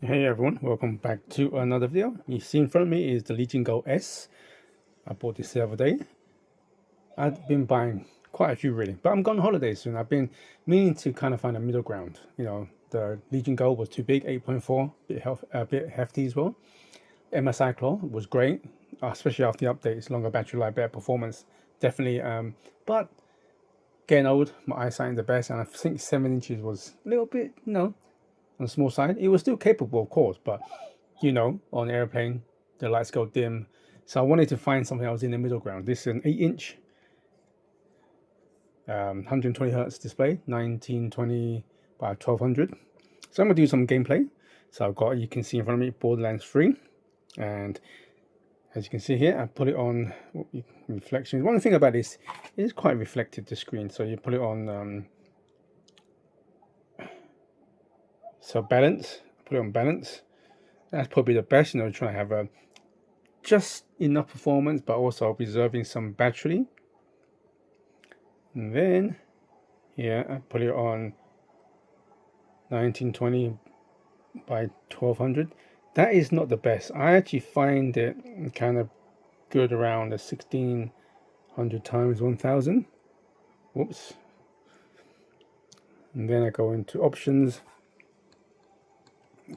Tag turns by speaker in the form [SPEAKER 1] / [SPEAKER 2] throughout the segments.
[SPEAKER 1] Hey everyone, welcome back to another video. You see in front of me is the Legion Go S. I bought this the other day. I've been buying quite a few really, but I'm going on holiday soon. I've been meaning to kind of find a middle ground. You know, the Legion Go was too big, 8.4, a bit hefty as well. MSI Claw was great, especially after the updates, longer battery life, better performance, definitely. But getting old, my eyesight ain't the best, and I think 7 inches was a little bit, on the small side. It was still capable, of course, but on airplane, the lights go dim. So I wanted to find something that was in the middle ground. This is an 8-inch, 120 hertz display, 1920 by 1200. So I'm gonna do some gameplay. So I've got, you can see in front of me, Borderlands 3, and as you can see here, I put it on reflections. One thing about this, it is quite reflective, the screen. So you put it on balance. Put it on balance. That's probably the best. Trying to have a just enough performance, but also preserving some battery. And then here I put it on 1920 by 1200. That is not the best. I actually find it kind of good around the 1600 times 1000. Whoops. And then I go into options,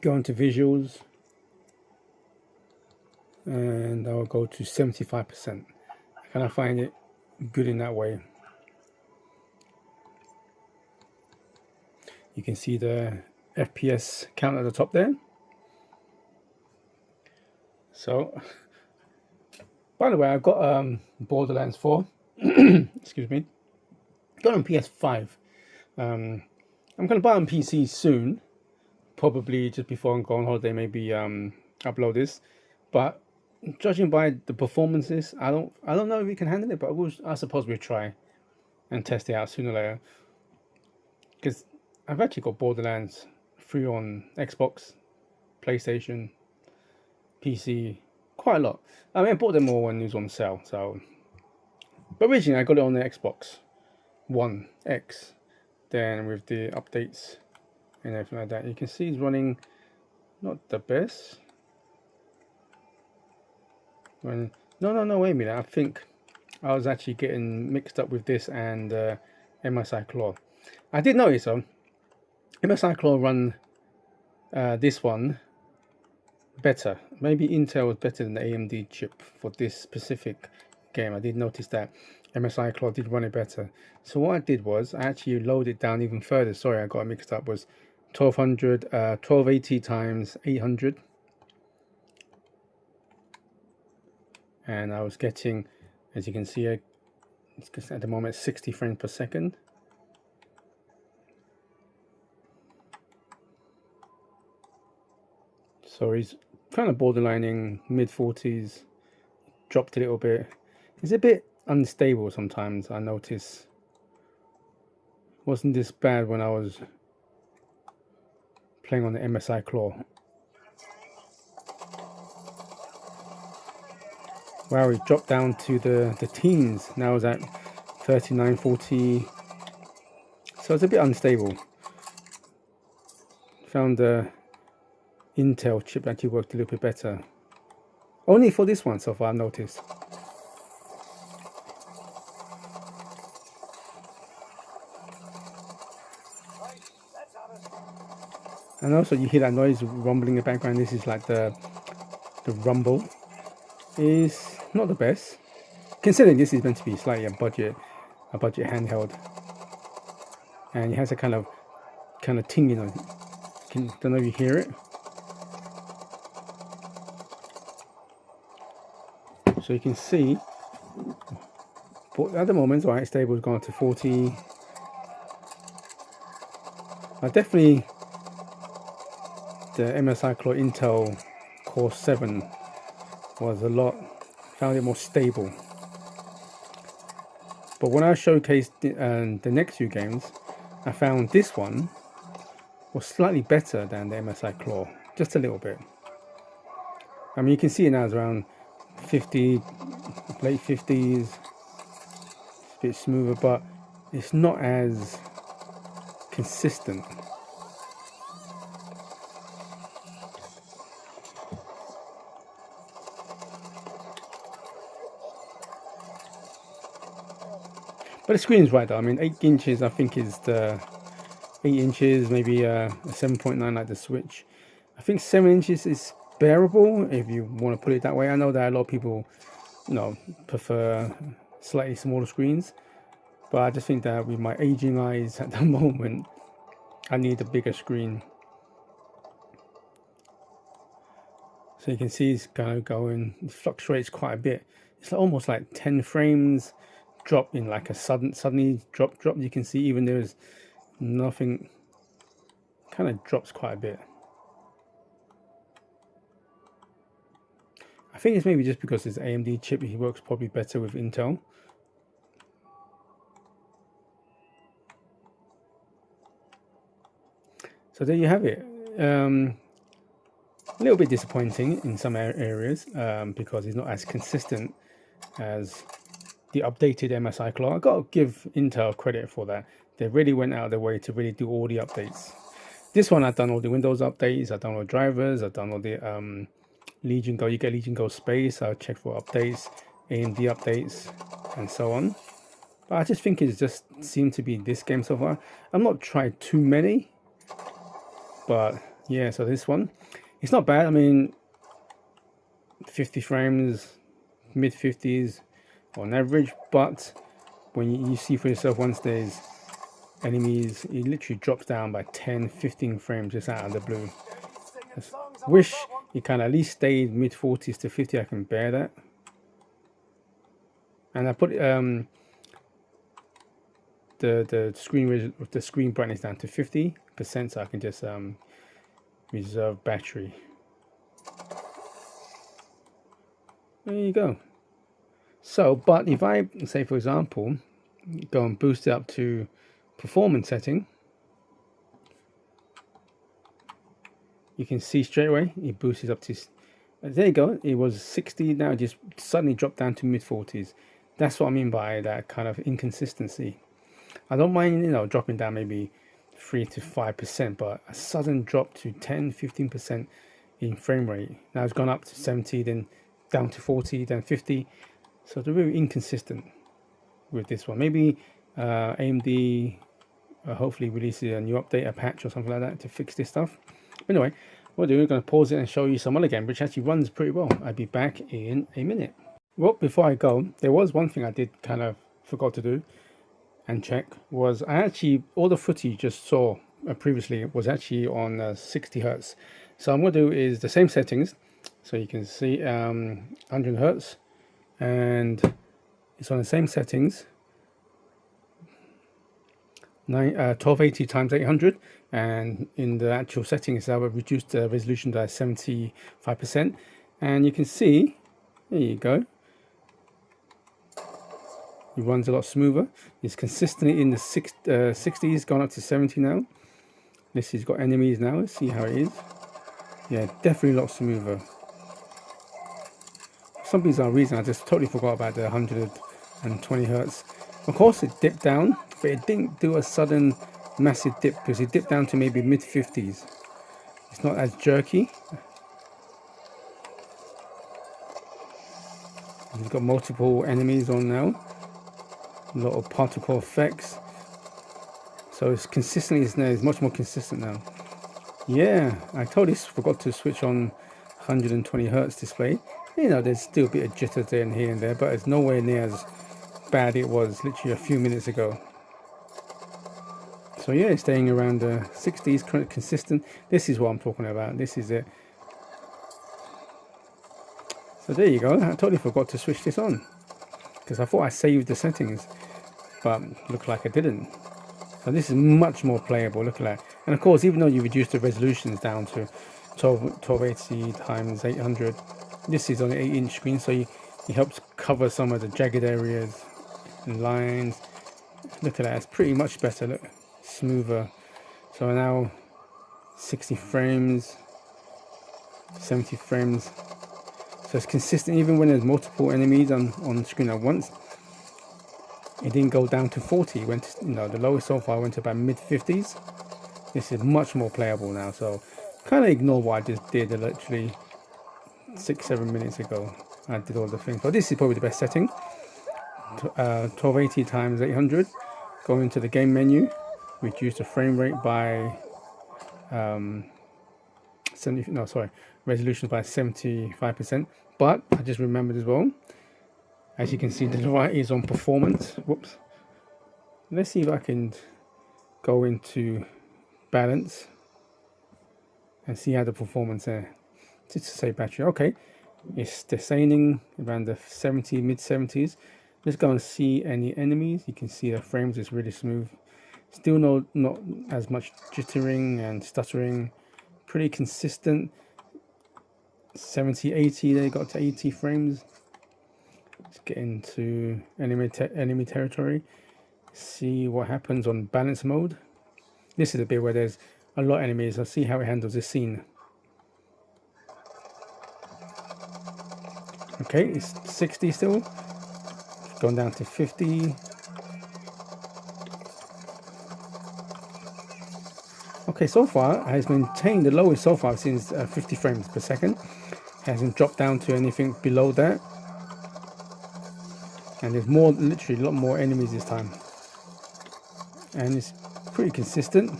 [SPEAKER 1] go into visuals, and I'll go to 75%. I kind of find it good in that way. You can see the FPS count at the top there. So, by the way, I've got Borderlands 4. Excuse me. Got on PS5. I'm going to buy on PC soon. Probably just before I go on holiday, maybe upload this. But judging by the performances, I don't know if we can handle it. But I suppose we'll try and test it out sooner or later. Because I've actually got Borderlands 3 on Xbox, PlayStation, PC, quite a lot. I mean, I bought them all when it was on sale. So, but originally I got it on the Xbox One X. Then with the updates and everything like that, you can see it's running not the best. No, wait a minute. I think I was actually getting mixed up with this and MSI Claw. I did notice though, MSI Claw run this one better. Maybe Intel was better than the AMD chip for this specific game. I did notice that MSI Claw did run it better. So what I did was I actually loaded it down even further. Sorry, I got it mixed up. Was 1280 times 800, and I was getting, as you can see, it's at the moment 60 frames per second. So he's kind of borderlining mid-40s, dropped a little bit. It's a bit unstable sometimes, I notice. Wasn't this bad when I was playing on the MSI Claw. Wow, it dropped down to the teens. Now it's at 39, 40. So it's a bit unstable. Found the Intel chip actually worked a little bit better. Only for this one so far, I've noticed. And also you hear that noise rumbling in the background. This is like the rumble. Is not the best, considering this is meant to be slightly a budget handheld, and it has a kind of tinging on it. Don't know if you hear it. So you can see, but at the moment, right, stable has gone to 40. Definitely the MSI Claw Intel Core 7 was found it more stable. But when I showcased the next few games, I found this one was slightly better than the MSI Claw, just a little bit. I mean, you can see it now is around 50, late 50s. It's a bit smoother, but it's not as consistent. But the screen's right though. I mean, 8 inches I think is the 8 inches, maybe a 7.9 like the Switch. I think 7 inches is bearable if you want to put it that way. I know that a lot of people, you know, prefer slightly smaller screens, but I just think that with my aging eyes at the moment, I need a bigger screen. So you can see it's kind of going, it fluctuates quite a bit. It's almost like 10 frames drop in like a suddenly drop. You can see even there's nothing, kind of drops quite a bit. I think it's maybe just because it's AMD chip, it works probably better with Intel. So there you have it. A little bit disappointing in some areas because it's not as consistent as the updated MSI clock. I gotta give Intel credit for that. They really went out of their way to really do all the updates. This one I've done all the Windows updates, I've done all the drivers, I've done all the Legion Go. You get Legion Go space. I'll check for updates, AMD updates, and so on. But I just think it's just seemed to be this game so far. I've not tried too many, but yeah. So this one, it's not bad. I mean, 50 frames, mid 50s on average. But when you see for yourself, once there's enemies, it literally drops down by 10, 15 frames just out of the blue. Wish it can at least stay mid 40s to 50. I can bear that. And I put the screen brightness down to 50% so I can just reserve battery. There you go. So, but if I say, for example, go and boost it up to performance setting, you can see straight away it boosts up to, there you go, it was 60, now it just suddenly dropped down to mid 40s. That's what I mean by that kind of inconsistency. I don't mind, you know, dropping down maybe 3 to 5%, but a sudden drop to 10, 15% in frame rate. Now it's gone up to 70, then down to 40, then 50. So they're really inconsistent with this one. Maybe AMD hopefully releases a new update, a patch or something like that to fix this stuff. Anyway, what we're going to pause it and show you some other game which actually runs pretty well. I'll be back in a minute. Well, before I go, there was one thing I did kind of forgot to do and check, was I actually, all the footage you just saw previously was actually on 60 hertz. So I'm going to do is the same settings, so you can see 100 hertz, and it's on the same settings, 1280 times 800, and in the actual settings I will reduce the resolution to 75%, and you can see, there you go, it runs a lot smoother. It's consistently in the 60s, gone up to 70 now. This has got enemies now. Let's see how it is. Yeah, definitely a lot smoother. For some bizarre reason, I just totally forgot about the 120 hertz. Of course, it dipped down, but it didn't do a sudden massive dip, because it dipped down to maybe mid 50s. It's not as jerky. We've got multiple enemies on now. A lot of particle effects, so it's consistently, it's much more consistent now. Yeah, I totally forgot to switch on 120 hertz display. You know, there's still a bit of jitter there and here and there, but it's nowhere near as bad it was literally a few minutes ago. So yeah, it's staying around the 60s, consistent. This is what I'm talking about. This is it. So there you go. I totally forgot to switch this on, because I thought I saved the settings, but looked like I didn't. So this is much more playable, look at that. And of course, even though you reduce the resolutions down to 1280 times 800, this is on an 8-inch screen, so it helps cover some of the jagged areas and lines. Look at that, it's pretty much better, look, smoother. So now 60 frames, 70 frames. So it's consistent even when there's multiple enemies on the screen at once. It didn't go down to 40. It went to, you know, the lowest so far went to about mid 50s. This is much more playable now. So kind of ignore what I just did literally 6-7 minutes ago. I did all the things. But this is probably the best setting. 1280 times 800. Go into the game menu, reduce the frame rate by 70. No, sorry, resolution by 75%. But I just remembered as well. As you can see, the device is on performance. Whoops. Let's see if I can go into balance and see how the performance there. Just to say battery, okay, it's descending around the mid 70s. Let's go and see any enemies. You can see the frames is really smooth. Still not as much jittering and stuttering. Pretty consistent. 70, 80. They got to 80 frames. Let's get into enemy territory. See what happens on balance mode. This is the bit where there's a lot of enemies. I'll see how it handles this scene. Okay, it's 60 still. It's gone down to 50. Okay, so far it has maintained the lowest so far since 50 frames per second. It hasn't dropped down to anything below that. And there's more, literally a lot more enemies this time. And it's pretty consistent.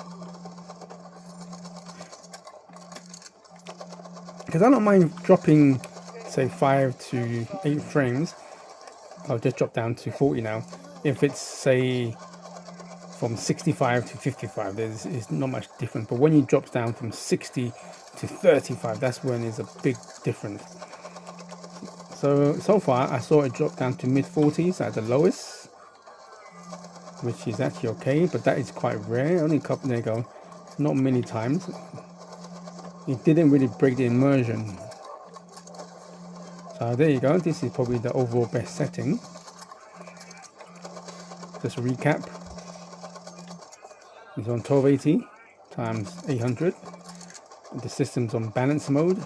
[SPEAKER 1] Because I don't mind dropping, say, 5 to 8 frames. I'll just drop down to 40 now. If it's, say, from 65 to 55, there's not much difference. But when you drop down from 60 to 35, that's when there's a big difference. So far, I saw it drop down to mid 40s at the lowest, which is actually okay, but that is quite rare. Only a couple, there you go, not many times. It didn't really break the immersion. So there you go, this is probably the overall best setting. Just a recap. It's on 1280 times 800. The system's on balance mode.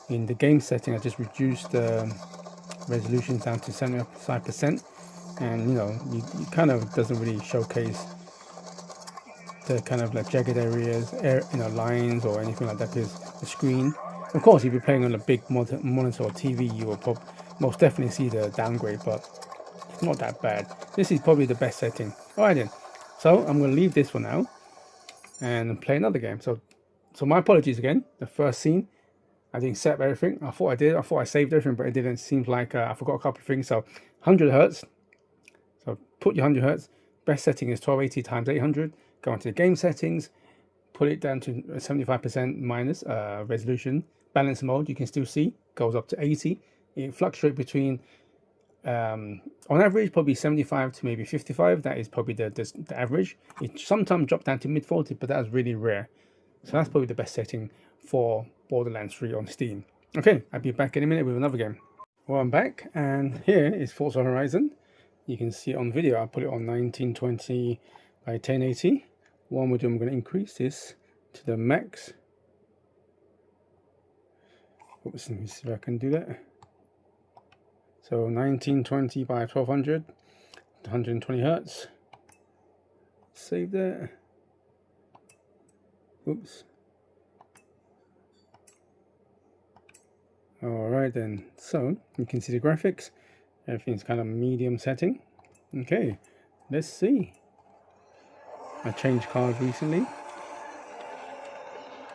[SPEAKER 1] In the game setting, I just reduced the resolution down to 75%, and you kind of doesn't really showcase the kind of like jagged areas, lines or anything like that, because the screen. Of course, if you're playing on a big monitor or TV, you will most definitely see the downgrade, but it's not that bad. This is probably the best setting. All right then. So I'm going to leave this for now and play another game. So my apologies again. The first scene, I didn't set up everything. I thought I did. I thought I saved everything, but it didn't. Seems like I forgot a couple of things. So 100 hertz. So put your 100 hertz. Best setting is 1280 times 800. Go into the game settings. Put it down to 75% minus resolution. Balance mode, you can still see, goes up to 80. It fluctuates between, on average, probably 75 to maybe 55. That is probably the average. It sometimes drops down to mid 40, but that's really rare. So that's probably the best setting for Borderlands 3 on Steam. Okay, I'll be back in a minute with another game. Well, I'm back, and here is Forza Horizon. You can see it on video. I put it on 1920 by 1080. What we're doing, I'm going to increase this to the max. Oops, let me see if I can do that. So 1920 by 1200, 120 hertz. Save that. Oops. Alright then, so you can see the graphics. Everything's kind of medium setting. Okay, let's see. I changed cars recently.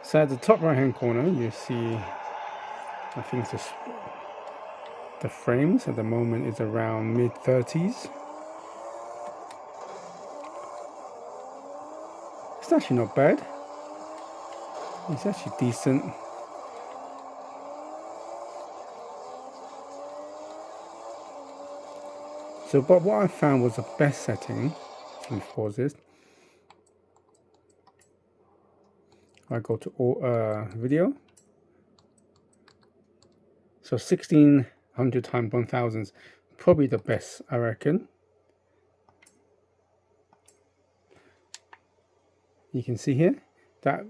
[SPEAKER 1] So at the top right hand corner, you see, I think the frames at the moment is around mid 30s. It's actually not bad. It's actually decent. So, but what I found was the best setting. Let me pause this. I go to video. So 1600 times 1000 is probably the best, I reckon. You can see here that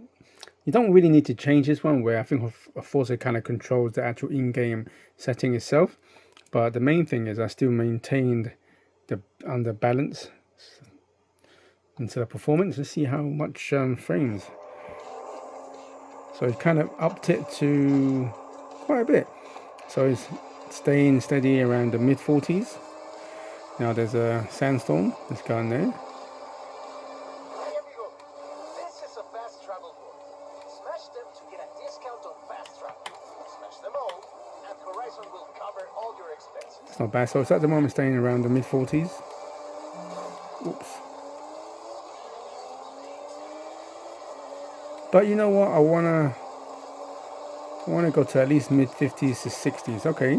[SPEAKER 1] you don't really need to change this one, where I think Forza kind of controls the actual in-game setting itself. But the main thing is I still maintained the under balance instead of performance. Let's see how much frames. So it kind of upped it to quite a bit. So it's staying steady around the mid 40s. Now there's a sandstorm. Let's go in there.
[SPEAKER 2] Hey amigo, this is a fast travel board. Smash them to get a discount on fast travel. Smash them all, and Horizon will cover all your expenses.
[SPEAKER 1] It's not bad. So it's at the moment staying around the mid-40s. Oops. But you know what? I wanna go to at least mid-50s to 60s. Okay.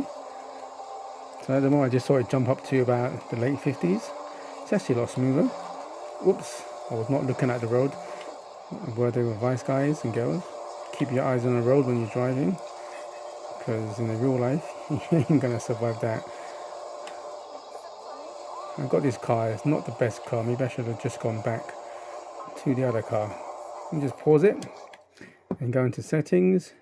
[SPEAKER 1] So at the moment I just saw it jump up to about the late 50s. It's actually a lot smoother. Whoops. I was not looking at the road. A word of advice, guys and girls. Keep your eyes on the road when you're driving. Because in the real life, you ain't gonna survive that. I've got this car. It's not the best car. Maybe I should have just gone back to the other car. Let me just pause it and go into settings.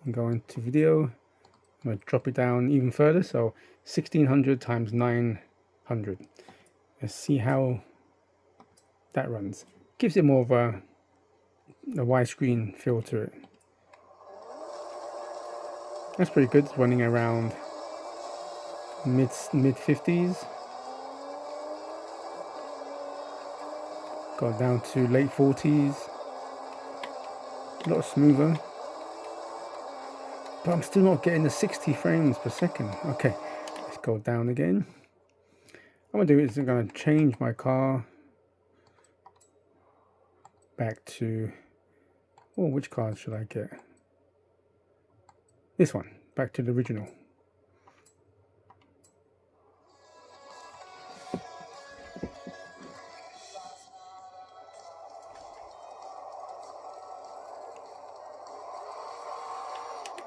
[SPEAKER 1] And go into video. I'm going to drop it down even further, so 1600 times 900. Let's see how that runs. Gives it more of a widescreen feel to it. That's pretty good. It's running around mid 50s. Got down to late 40s. A lot smoother. But I'm still not getting the 60 frames per second. Okay, let's go down again. What I'm going to do is I'm going to change my car back to... Oh, which car should I get? This one. Back to the original.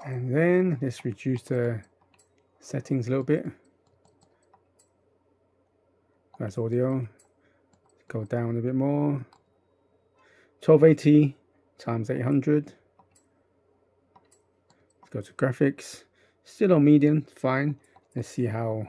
[SPEAKER 1] And then let's reduce the settings a little bit. That's audio. Go down a bit more. 1280 times 800. Let's go to graphics. Still on medium, fine. Let's see how.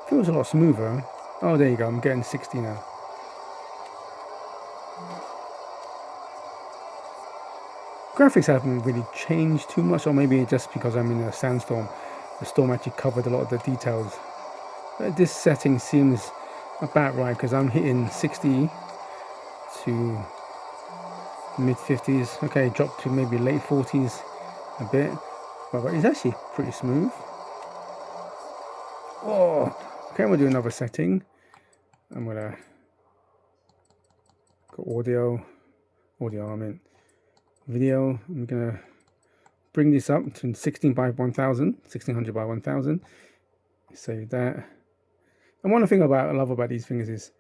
[SPEAKER 1] Feels a lot smoother. Oh, there you go. I'm getting 60 now. Graphics haven't really changed too much, or maybe just because I'm in a sandstorm. The storm actually covered a lot of the details. But this setting seems about right because I'm hitting 60 to mid 50s. Okay, dropped to maybe late 40s a bit, but it's actually pretty smooth. Oh, okay, we'll do another setting. I'm gonna go audio. I mean video. I'm gonna bring this up to 16 by 1000, 1600 by 1000. Save that. And one thing I love about these things is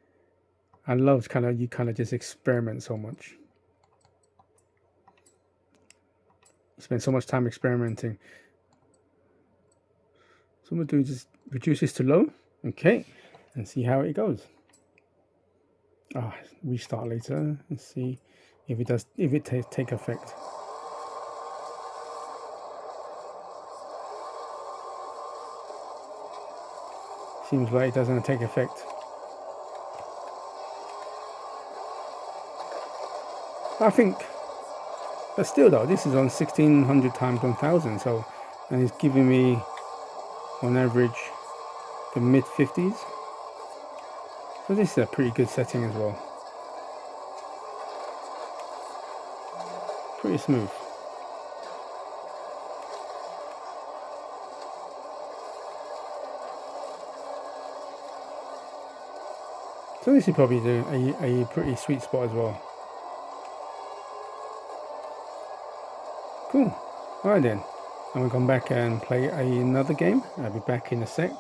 [SPEAKER 1] I love you just experiment so much. You spend so much time experimenting. So I'm gonna do is just reduce this to low, okay, and see how it goes. Restart later. Let's see if it does, if it take effect. Seems like it doesn't take effect. I think, but still though, this is on 1600 times 1000, so, and it's giving me on average the mid 50s. So this is a pretty good setting as well. Pretty smooth. So this is probably a pretty sweet spot as well. Cool. Alright then. I'm going to come back and play another game. I'll be back in a sec.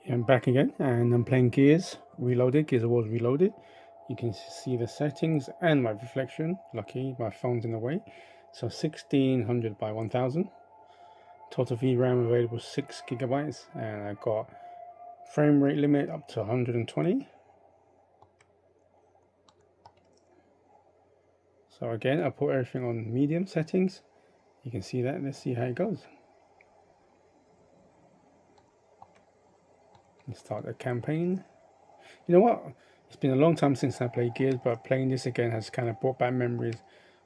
[SPEAKER 1] I'm back again and I'm playing Gears Reloaded. Gears of War Reloaded. You can see the settings and my reflection. Lucky my phone's in the way. So 1600 by 1000. Total VRAM available 6 gigabytes, and I've got frame rate limit up to 120. So again, I put everything on medium settings. You can see that. Let's see how it goes. Let's start the campaign. You know what? It's been a long time since I played Gears, but playing this again has kind of brought back memories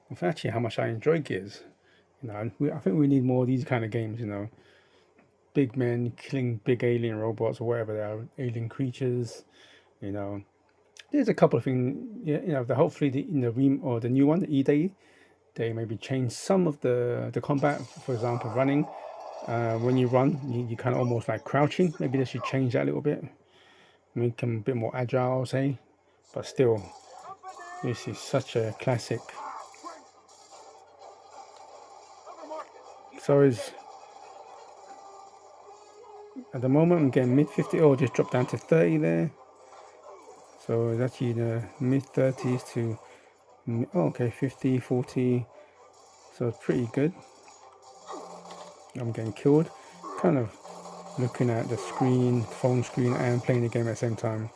[SPEAKER 1] of actually how much I enjoy Gears. You know, I think we need more of these kind of games. You know, big men killing big alien robots or whatever they are, alien creatures. You know, there's a couple of things. Yeah, you know, hopefully the new one, the E-Day, they maybe change some of the combat. For example, running. When you run, you kind of almost like crouching. Maybe they should change that a little bit, make them a bit more agile, I'll say. But still, this is such a classic. So is at the moment I'm getting mid 50. Oh, just dropped down to 30 there. So it's actually the mid 30s to okay, 50, 40. So it's pretty good. I'm getting killed. Kind of looking at the screen, phone screen, and playing the game at the same time.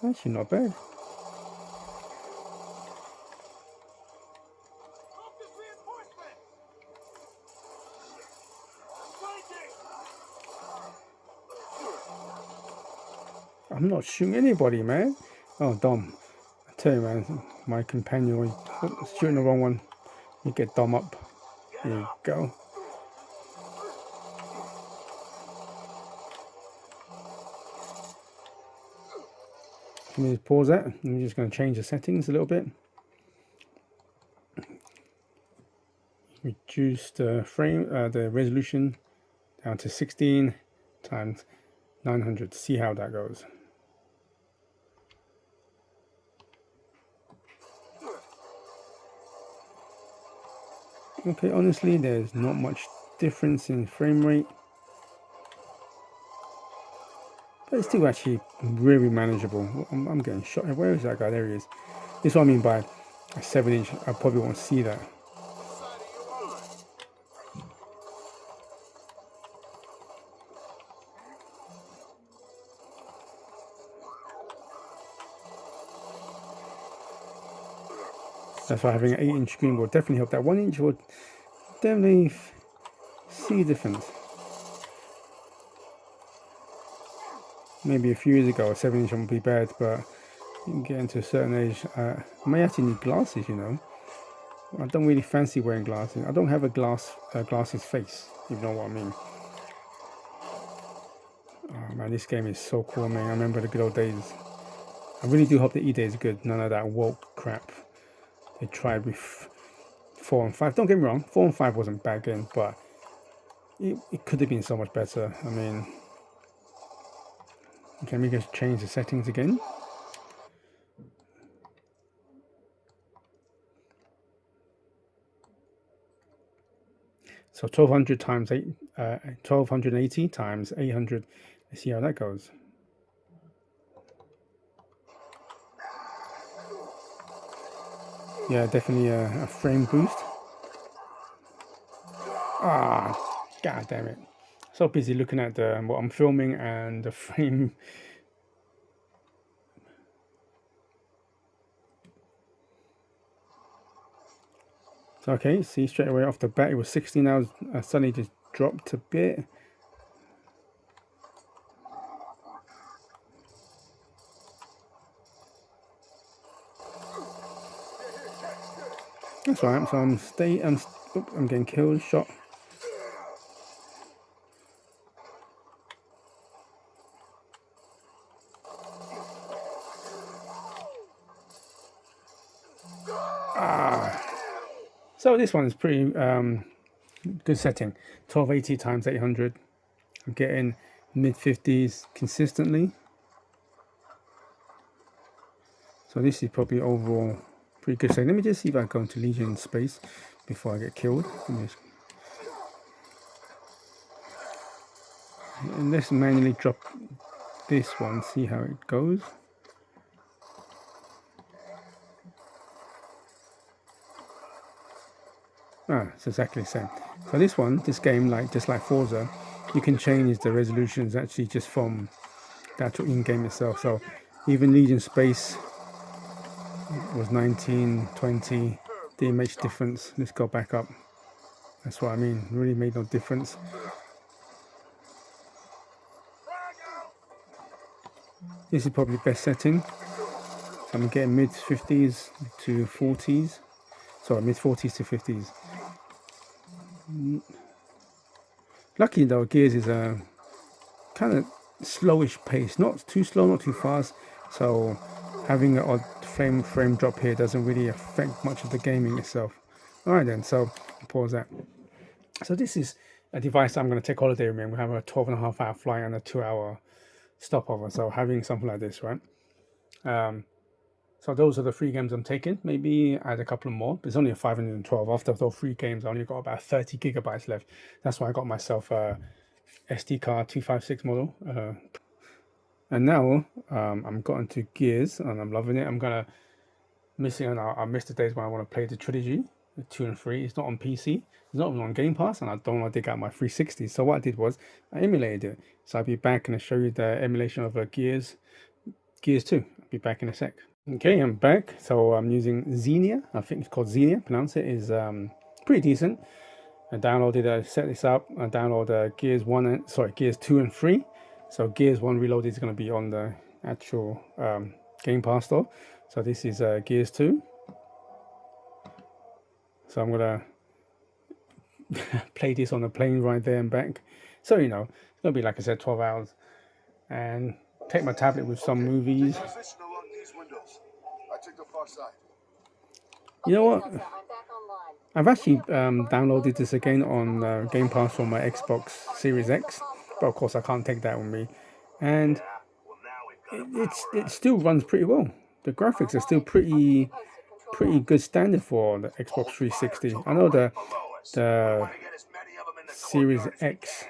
[SPEAKER 1] Actually, not bad. I'm not shooting anybody, man. Oh, Dom. I tell you, man, my companion was shooting the wrong one. You get Dom up. There you go. Let me just pause that. I'm just going to change the settings a little bit. Reduce the the resolution down to 16 times 900. See how that goes. Okay, honestly, there's not much difference in frame rate, but it's still actually really manageable. I'm getting shot. Where is that guy? There he is. This is what I mean by a 7-inch. I probably won't see that. That's why having an 8-inch screen will definitely help. That 1-inch will definitely see the difference. Maybe a few years ago, a 7-inch wouldn't be bad, but you can get into a certain age. I may actually need glasses, you know. I don't really fancy wearing glasses. I don't have a glasses face, if you know what I mean. Oh man, this game is so cool, man. I remember the good old days. I really do hope the E-Day is good. None of that woke crap they tried with 4 and 5. Don't get me wrong, 4 and 5 wasn't bad game, but it could have been so much better. I mean, can we just change the settings again? So 1200 times 1280 times 800. Let's see how that goes. Yeah, definitely a frame boost. Ah, god damn it! So busy looking at what I'm filming and the frame. So okay, see straight away off the bat it was 60. Now I suddenly just dropped a bit. That's right. So I'm getting killed, shot. So this one is pretty good setting. 1280 times 800. I'm getting mid 50s consistently. So this is probably overall pretty good. So let me just see if I go into Legion space before I get killed. And let's manually drop this one, see how it goes. It's exactly the same. So this game, just like Forza, you can change the resolutions actually just from the actual in-game itself. So even Legion Space was 1920, didn't make difference. Let's go back up. That's what I mean. Really made no difference. This is probably best setting. So I'm getting mid 50s to 40s. Sorry, mid 40s to 50s. Lucky though, Gears is a kind of slowish pace, not too slow, not too fast. So having an odd frame drop here doesn't really affect much of the gaming itself. All right then, so pause that. So this is a device I'm going to take holiday with me. We have a 12.5 hour flight and a 2 hour stopover. So having something like this, right? So those are the 3 games I'm taking. Maybe add a couple more. But it's only a 512. After those 3 games, I only got about 30 gigabytes left. That's why I got myself a SD card 256 model. And now I'm gotten to Gears and I'm loving it. I'm gonna I miss the days when I want to play the trilogy, 2 and 3. It's not on PC. It's not even on Game Pass, and I don't want to dig out my 360. So what I did was I emulated it. So I'll be back and I'll show you the emulation of Gears 2. I'll be back in a sec. Okay, I'm back. So I'm using Xenia. I think it's called Xenia. Pronounce it is pretty decent. I downloaded, set this up. I downloaded Gears 2 and 3. So Gears 1 Reloaded is going to be on the actual Game Pass store. So this is Gears 2. So I'm going to play this on the plane right there and back. So, you know, it's going to be, like I said, 12 hours. And take my tablet with some movies. You know what? I've actually downloaded this again on Game Pass for my Xbox Series X. But of course I can't take that with me. And it still runs pretty well. The graphics are still pretty good standard for the Xbox 360. I know the Series X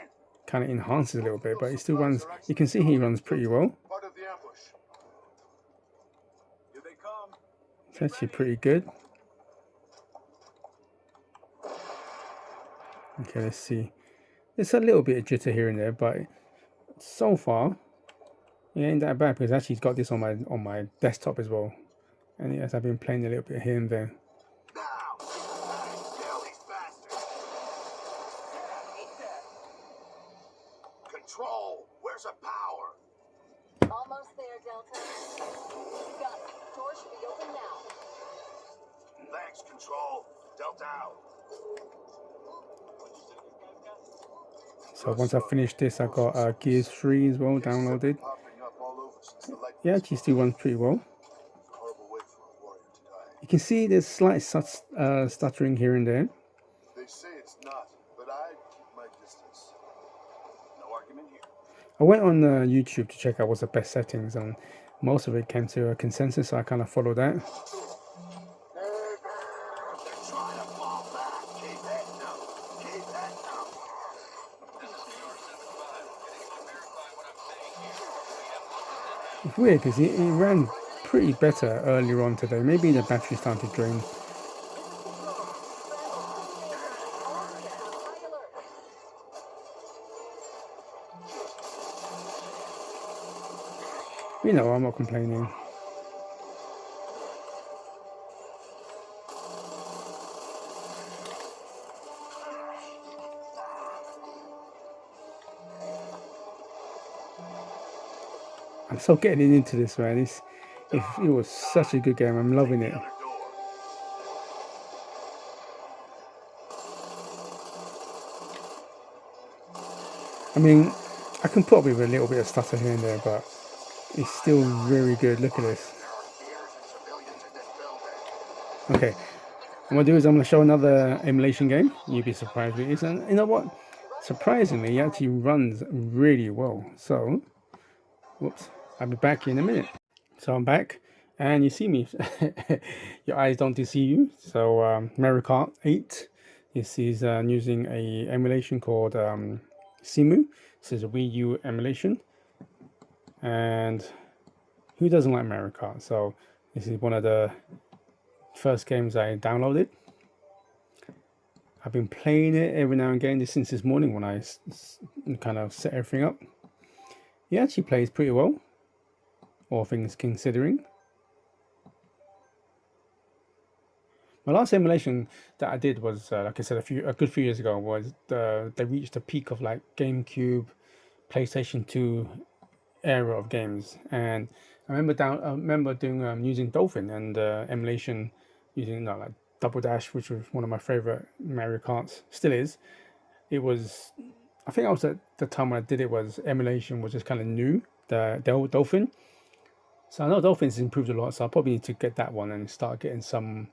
[SPEAKER 1] kind of enhances a little bit, but it still runs. You can see he runs pretty well. It's actually pretty good. Okay, let's see. There's a little bit of jitter here and there, but so far it ain't that bad because actually it's got this on my desktop as well. And yes, I've been playing a little bit here and there.
[SPEAKER 2] Control, where's the power?
[SPEAKER 3] Almost there, Delta. You got it. Door should be open now.
[SPEAKER 2] Thanks, Control. Delta out.
[SPEAKER 1] So once I finish this, I got Gears 3 as well downloaded. Yeah, actually still runs pretty well. You can see there's slight stuttering here and there.
[SPEAKER 2] They say it's not, but I keep my distance. No argument here.
[SPEAKER 1] I went on YouTube to check out what's the best settings, and most of it came to a consensus, so I kind of followed that. It's weird because it ran pretty better earlier on today. Maybe the battery's starting to drain. You know, I'm not complaining. I'm so getting into this, man. It was such a good game. I'm loving it. I mean, I can put up with a little bit of stutter here and there, but it's still very good. Look at this. Okay, what I'm going to do is I'm going to show another emulation game. You'll be surprised with this. And you know what? Surprisingly, it actually runs really well. So, whoops. I'll be back in a minute. So I'm back and you see me. Your eyes don't deceive you. So Mario Kart 8. This is using a emulation called Simu. This is a Wii U emulation. And who doesn't like Mario Kart? So this is one of the first games I downloaded. I've been playing it every now and again since this morning when I kind of set everything up. It actually plays pretty well, all things considering. My last emulation that I did was, like I said, a good few years ago. Was they reached a peak of like GameCube, PlayStation 2 era of games. And I remember doing using Dolphin and emulation using like Double Dash, which was one of my favorite Mario Karts, still is. It was, I think I was at the time when I did it was emulation was just kind of new, the old Dolphin. So I know Dolphin's improved a lot, so I probably need to get that one and start getting some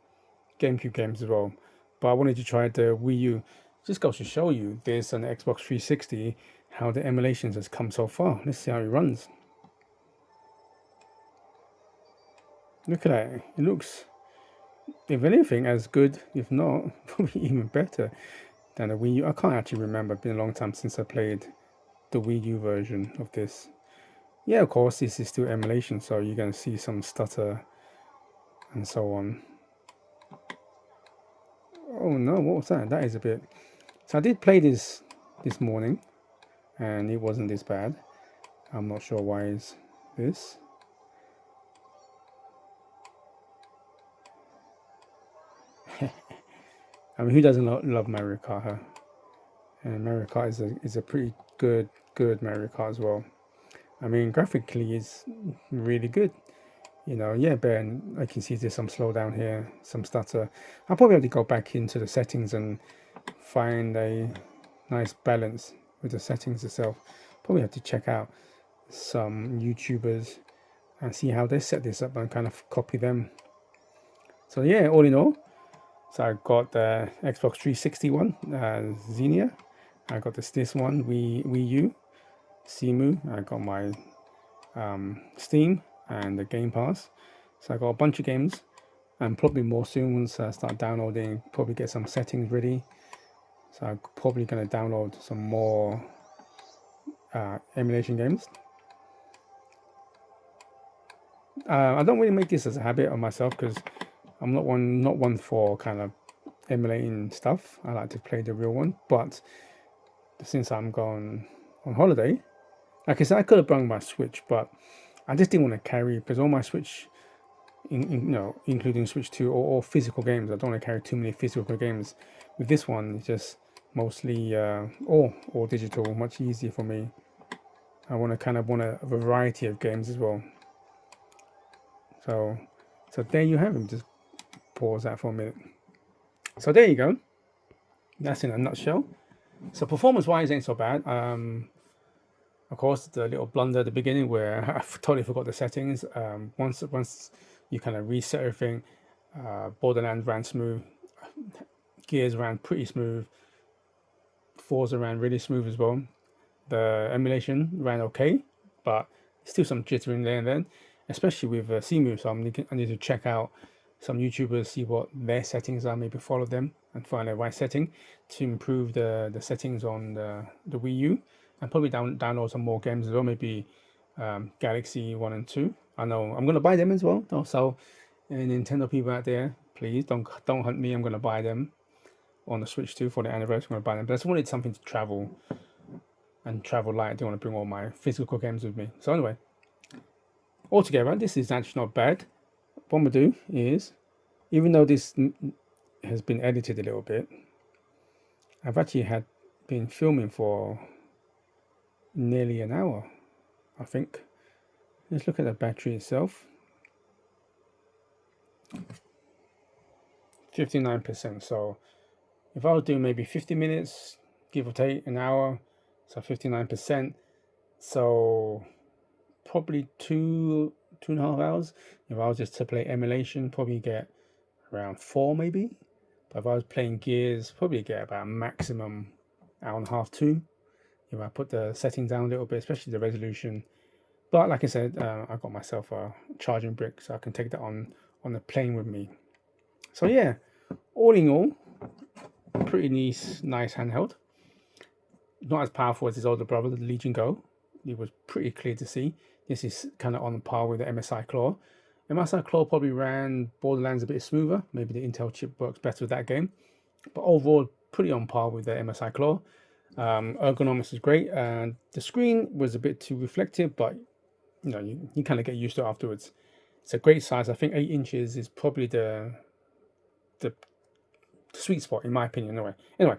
[SPEAKER 1] GameCube games as well. But I wanted to try the Wii U. Just goes to show you this on the Xbox 360 how the emulations has come so far. Let's see how it runs. Look at that. It looks, if anything, as good, if not, probably even better than the Wii U. I can't actually remember. It's been a long time since I played the Wii U version of this. Yeah, of course, this is still emulation, so you're going to see some stutter and so on. Oh no, what was that? That is a bit... So I did play this morning, and it wasn't this bad. I'm not sure why is this. I mean, who doesn't love Mario Kart? Huh? And Mario Kart is a pretty good Mario Kart as well. I mean, graphically it's really good. You know, yeah, but I can see there's some slowdown here, some stutter. I'll probably have to go back into the settings and find a nice balance with the settings itself. Probably have to check out some YouTubers and see how they set this up and kind of copy them. So yeah, all in all, so I got the Xbox 360 one, Xenia. I got this one, Wii U, Simu. I got my Steam and the Game Pass. So I got a bunch of games and probably more soon once I start downloading, probably get some settings ready. So I'm probably going to download some more emulation games. I don't really make this as a habit of myself because I'm not one for kind of emulating stuff. I like to play the real one. But since I'm going on holiday, like I said, I could have brought my Switch, but I just didn't want to carry, because all my Switch, including Switch 2 or physical games, I don't want to carry too many physical games. With this one, it's just mostly all digital, much easier for me. I want a variety of games as well. So there you have it. Just pause that for a minute. So there you go. That's in a nutshell. So performance-wise, ain't so bad. Of course, the little blunder at the beginning where I totally forgot the settings. Once you kind of reset everything, Borderlands ran smooth, Gears ran pretty smooth, Forza ran really smooth as well. The emulation ran okay, but still some jittering there and then, especially with Simu. So I need to check out some YouTubers, see what their settings are, maybe follow them and find the right setting to improve the settings on the Wii U. And probably download some more games as well, maybe Galaxy 1 and 2. I know I'm going to buy them as well. So Nintendo people out there, please don't hunt me. I'm going to buy them on the Switch 2 for the anniversary. I'm going to buy them. But I just wanted something to travel light. I don't want to bring all my physical games with me. So anyway, altogether, this is actually not bad. What I'm going to do is, even though this has been edited a little bit, I've actually been filming for nearly an hour, I think. Let's look at the battery itself. 59%. So if I was doing maybe 50 minutes, give or take an hour, so 59%. So probably 2.5 hours. If I was just to play emulation, probably get around 4 maybe. But if I was playing Gears, probably get about maximum hour and a half, 2. If I put the settings down a little bit, especially the resolution. But like I said, I got myself a charging brick, so I can take that on the plane with me. So yeah, all in all, pretty nice handheld. Not as powerful as his older brother, the Legion Go. It was pretty clear to see. This is kind of on par with the MSI Claw. MSI Claw probably ran Borderlands a bit smoother. Maybe the Intel chip works better with that game. But overall, pretty on par with the MSI Claw. Ergonomics is great, and the screen was a bit too reflective, but you kind of get used to it afterwards. It's a great size. I think 8 inches is probably the sweet spot in my opinion. Anyway,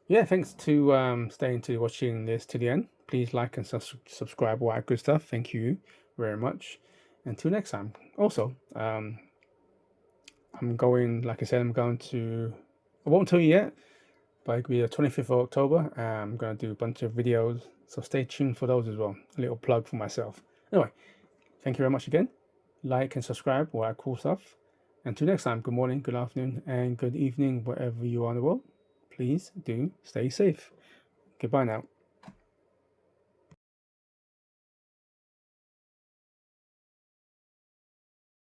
[SPEAKER 1] yeah, thanks to staying to watching this to the end. please like and subscribe, all that good stuff. Thank you very much. Until next time. Also, I'm going, like I said, I'm going to, I won't tell you yet, but it'll be the 25th of October. I'm going to do a bunch of videos, so stay tuned for those as well. A little plug for myself. Anyway, thank you very much again. Like and subscribe, all that cool stuff. Until next time, good morning, good afternoon, and good evening, wherever you are in the world. Please do stay safe. Goodbye now.